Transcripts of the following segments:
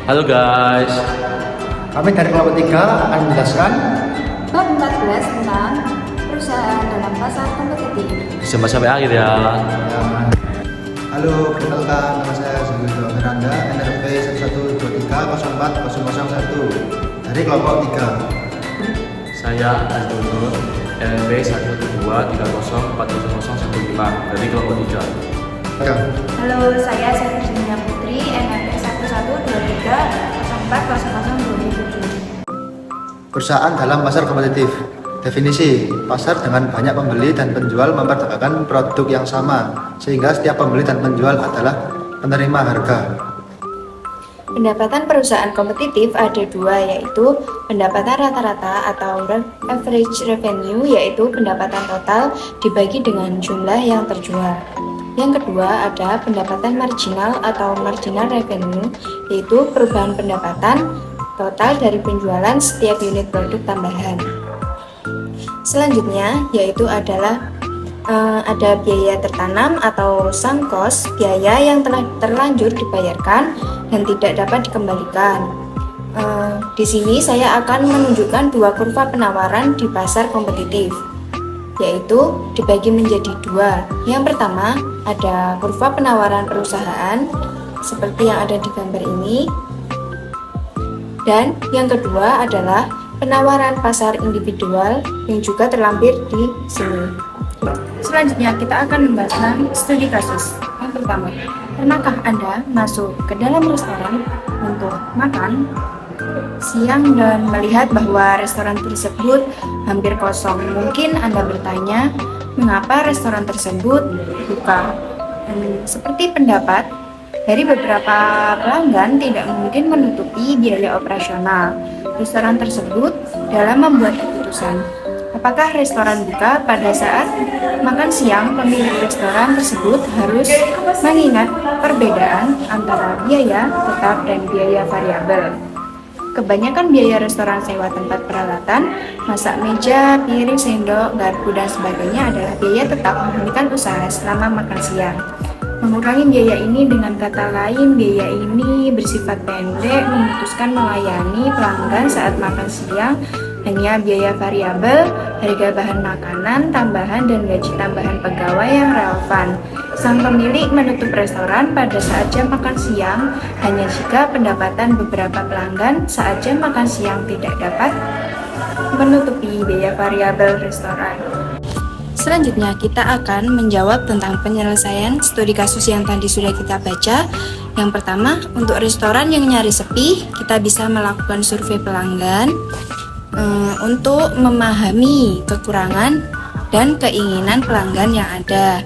Halo guys, Kami dari kelompok 3 akan menjelaskan Bab 14 tentang perusahaan dalam pasar kompetitif. sampai sampai akhir ya. Halo, perkenalkan nama saya Zulio Miranda, NRP 1123040001 dari kelompok 3. Saya Azdur, NP 123040015 dari kelompok 3. Halo, saya Virginia Putri, NMP 1123040027. Perusahaan dalam pasar kompetitif. Definisi, pasar dengan banyak pembeli dan penjual memperdagangkan produk yang sama, sehingga setiap pembeli dan penjual adalah penerima harga. Pendapatan perusahaan kompetitif ada dua, yaitu pendapatan rata-rata atau average revenue, yaitu pendapatan total dibagi dengan jumlah yang terjual. Yang kedua ada pendapatan marginal atau marginal revenue, yaitu perubahan pendapatan total dari penjualan setiap unit produk tambahan. Selanjutnya yaitu adalah ada biaya tertanam atau sunk cost, biaya yang telah terlanjur dibayarkan dan tidak dapat dikembalikan. Di sini saya akan menunjukkan dua kurva penawaran di pasar kompetitif, yaitu dibagi menjadi dua. Yang pertama ada kurva penawaran perusahaan seperti yang ada di gambar ini, dan yang kedua adalah penawaran pasar individual yang juga terlampir di sini. Selanjutnya kita akan membahas studi kasus. Yang pertama, pernahkah Anda masuk ke dalam restoran untuk makan siang dan melihat bahwa restoran tersebut hampir kosong? Mungkin Anda bertanya, mengapa restoran tersebut buka? Seperti pendapat dari beberapa pelanggan tidak mungkin menutupi biaya operasional restoran tersebut dalam membuat keputusan apakah restoran buka pada saat makan siang. Pemilik restoran tersebut harus mengingat perbedaan antara biaya tetap dan biaya variabel. Kebanyakan biaya restoran sewa tempat peralatan, masak meja, piring, sendok, garpu, dan sebagainya adalah biaya tetap menghentikan usaha selama makan siang. Mengurangi biaya ini, dengan kata lain, biaya ini bersifat pendek, memutuskan melayani pelanggan saat makan siang hanya biaya variabel, harga bahan makanan tambahan, dan gaji tambahan pegawai yang relevan. Sang pemilik menutup restoran pada saat jam makan siang hanya jika pendapatan beberapa pelanggan saat jam makan siang tidak dapat menutupi biaya variabel restoran. Selanjutnya kita akan menjawab tentang penyelesaian studi kasus yang tadi sudah kita baca. Yang pertama, untuk restoran yang nyaris sepi, kita bisa melakukan survei pelanggan untuk memahami kekurangan dan keinginan pelanggan yang ada.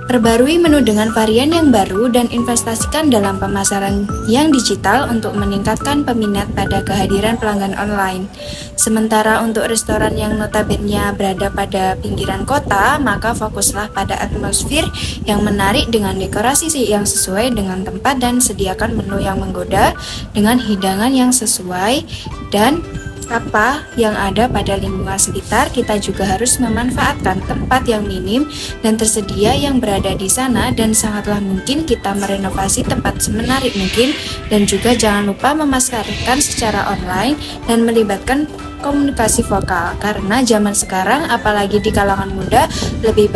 Perbarui menu dengan varian yang baru dan investasikan dalam pemasaran yang digital untuk meningkatkan peminat pada kehadiran pelanggan online. Sementara untuk restoran yang notabene berada pada pinggiran kota, maka fokuslah pada atmosfer yang menarik dengan dekorasi yang sesuai dengan tempat dan sediakan menu yang menggoda dengan hidangan yang sesuai dan apa yang ada pada lingkungan sekitar. Kita juga harus memanfaatkan tempat yang minim dan tersedia yang berada di sana, dan sangatlah mungkin kita merenovasi tempat semenarik mungkin. Dan juga jangan lupa memasarkan secara online dan melibatkan komunikasi vokal, karena zaman sekarang apalagi di kalangan muda lebih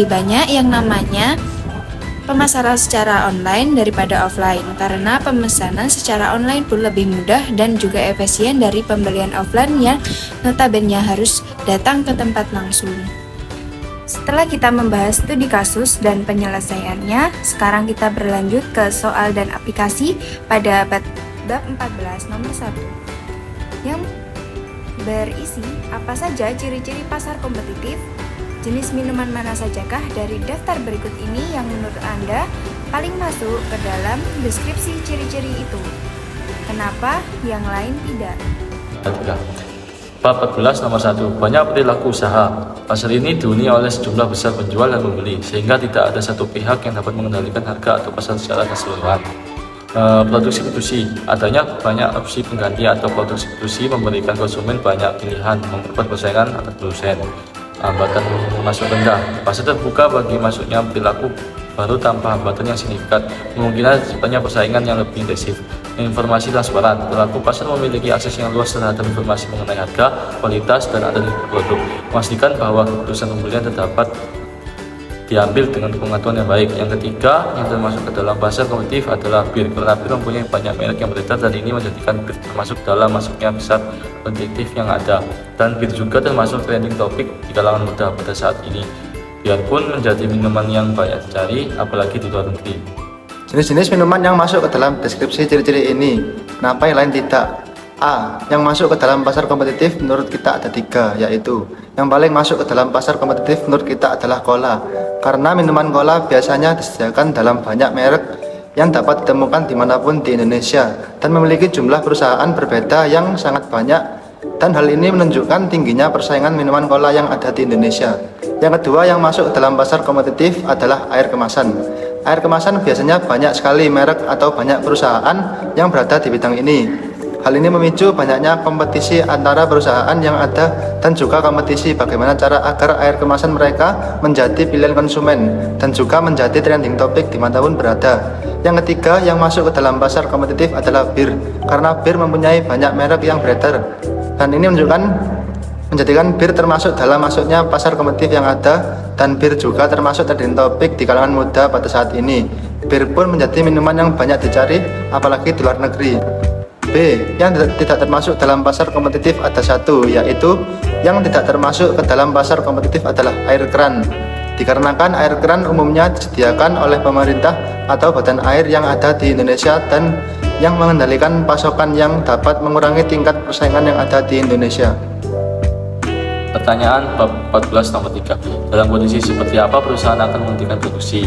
banyak yang namanya pemasaran secara online daripada offline, karena pemesanan secara online pun lebih mudah dan juga efisien dari pembelian offline yang notabene harus datang ke tempat langsung. Setelah kita membahas studi kasus dan penyelesaiannya, sekarang kita berlanjut ke soal dan aplikasi pada bab 14 nomor 1 yang berisi apa saja ciri-ciri pasar kompetitif. Jenis minuman mana sajakah dari daftar berikut ini yang menurut Anda paling masuk ke dalam deskripsi ciri-ciri itu? Kenapa yang lain tidak? Bab 14 nomor 1. Banyak perilaku usaha. Pasar ini dihuni oleh sejumlah besar penjual dan pembeli, sehingga tidak ada satu pihak yang dapat mengendalikan harga atau pasar secara keseluruhan. Produk substitusi. Adanya banyak opsi pengganti atau produk substitusi memberikan konsumen banyak pilihan, memperkuat persaingan antar produsen. Hambatan masuk rendah. Pasar terbuka bagi masuknya perilaku baru tanpa hambatan yang signifikan. Kemungkinan terciptanya persaingan yang lebih intensif. Informasi transparan. Pelaku pasar memiliki akses yang luas terhadap informasi mengenai harga, kualitas, dan atribut produk. Memastikan bahwa keputusan pembelian terdapat diambil dengan pengetahuan yang baik. Yang ketiga, yang termasuk ke dalam pasar kompetitif adalah bir. Karena bir mempunyai banyak merek yang beredar dan ini menjadikan bir termasuk dalam masuknya pasar kompetitif yang ada. Dan bir juga termasuk trending topik di kalangan muda pada saat ini. Biarpun menjadi minuman yang banyak dicari, apalagi di luar negeri. Jenis-jenis minuman yang masuk ke dalam deskripsi ciri-ciri ini, kenapa yang lain tidak? A. Yang masuk ke dalam pasar kompetitif menurut kita ada 3, yaitu yang paling masuk ke dalam pasar kompetitif menurut kita adalah cola. Karena minuman cola biasanya disediakan dalam banyak merek yang dapat ditemukan dimanapun di Indonesia dan memiliki jumlah perusahaan berbeda yang sangat banyak, dan hal ini menunjukkan tingginya persaingan minuman cola yang ada di Indonesia. Yang kedua yang masuk ke dalam pasar kompetitif adalah air kemasan. Air kemasan biasanya banyak sekali merek atau banyak perusahaan yang berada di bidang ini. Hal ini memicu banyaknya kompetisi antara perusahaan yang ada dan juga kompetisi bagaimana cara agar air kemasan mereka menjadi pilihan konsumen dan juga menjadi trending topik dimanapun berada. Yang ketiga yang masuk ke dalam pasar kompetitif adalah bir, karena bir mempunyai banyak merek yang beredar dan ini menjadikan bir termasuk dalam masuknya pasar kompetitif yang ada, dan bir juga termasuk trending topik di kalangan muda pada saat ini. Bir pun menjadi minuman yang banyak dicari apalagi di luar negeri. B. Yang tidak termasuk dalam pasar kompetitif ada 1, yaitu yang tidak termasuk ke dalam pasar kompetitif adalah air keran. Dikarenakan air keran umumnya disediakan oleh pemerintah atau badan air yang ada di Indonesia dan yang mengendalikan pasokan yang dapat mengurangi tingkat persaingan yang ada di Indonesia. Pertanyaan bab 14 nomor 3. Dalam kondisi seperti apa perusahaan akan menghentikan produksi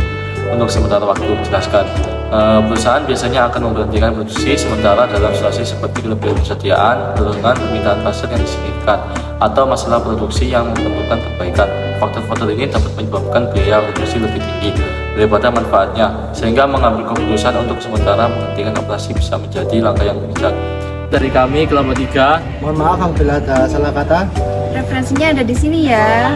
untuk sementara waktu? Jelaskan. Perusahaan biasanya akan memberhentikan produksi sementara dalam situasi seperti kelebihan persediaan, penurunan permintaan pasar yang signifikan, atau masalah produksi yang membutuhkan perbaikan. Faktor-faktor ini dapat menyebabkan biaya produksi lebih tinggi daripada manfaatnya, sehingga mengambil keputusan untuk sementara menghentikan operasi bisa menjadi langkah yang bijak. Dari kami kelompok 3. Mohon maaf apabila ada salah kata. Referensinya ada di sini ya.